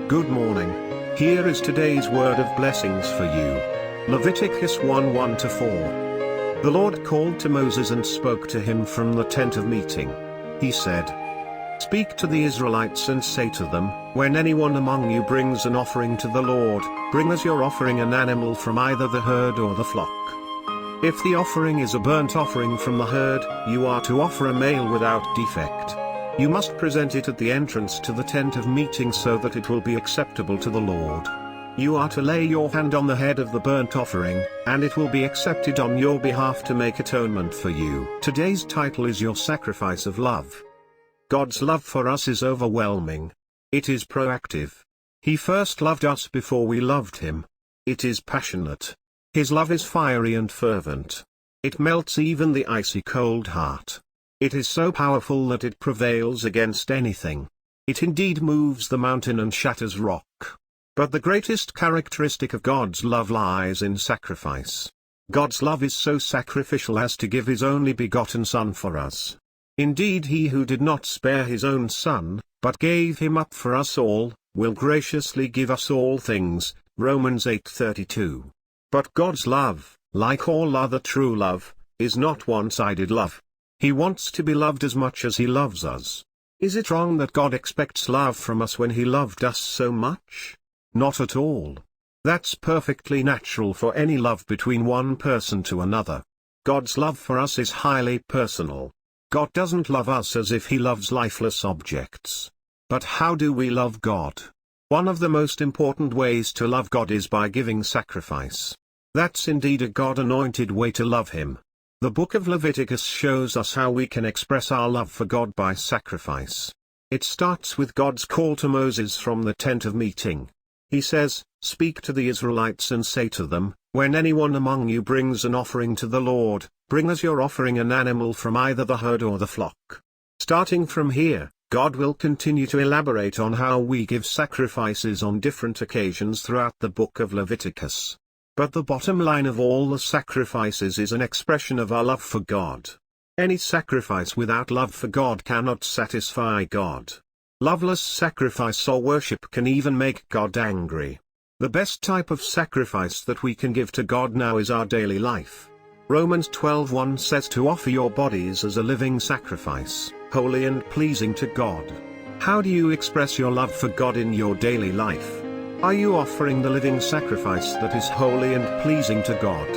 Good morning. Here is today's word of blessings for you. Leviticus 1:1-4. The Lord called to Moses and spoke to him from the tent of meeting. He said, "Speak to the Israelites and say to them, when anyone among you brings an offering to the Lord, bring as your offering an animal from either the herd or the flock. If the offering is a burnt offering from the herd, you are to offer a male without defect. You must present it at the entrance to the tent of meeting so that it will be acceptable to the Lord. You are to lay your hand on the head of the burnt offering, and it will be accepted on your behalf to make atonement for you." Today's title is Your Sacrifice of Love. God's love for us is overwhelming. It is proactive. He first loved us before we loved Him. It is passionate. His love is fiery and fervent. It melts even the icy cold heart. It is so powerful that it prevails against anything. It indeed moves the mountain and shatters rock. But the greatest characteristic of God's love lies in sacrifice. God's love is so sacrificial as to give His only begotten Son for us. Indeed, He who did not spare His own Son, but gave Him up for us all, will graciously give us all things. Romans 8:32. But God's love, like all other true love, is not one-sided love. He wants to be loved as much as He loves us. Is it wrong that God expects love from us when He loved us so much? Not at all. That's perfectly natural for any love between one person to another. God's love for us is highly personal. God doesn't love us as if He loves lifeless objects. But how do we love God? One of the most important ways to love God is by giving sacrifice. That's indeed a God-anointed way to love Him. The book of Leviticus shows us how we can express our love for God by sacrifice. It starts with God's call to Moses from the tent of meeting. He says, "Speak to the Israelites and say to them, when anyone among you brings an offering to the Lord, bring as your offering an animal from either the herd or the flock." Starting from here, God will continue to elaborate on how we give sacrifices on different occasions throughout the book of Leviticus. But the bottom line of all the sacrifices is an expression of our love for God. Any sacrifice without love for God cannot satisfy God. Loveless sacrifice or worship can even make God angry. The best type of sacrifice that we can give to God now is our daily life. Romans 12:1 says to offer your bodies as a living sacrifice, holy and pleasing to God. How do you express your love for God in your daily life? Are you offering the living sacrifice that is holy and pleasing to God?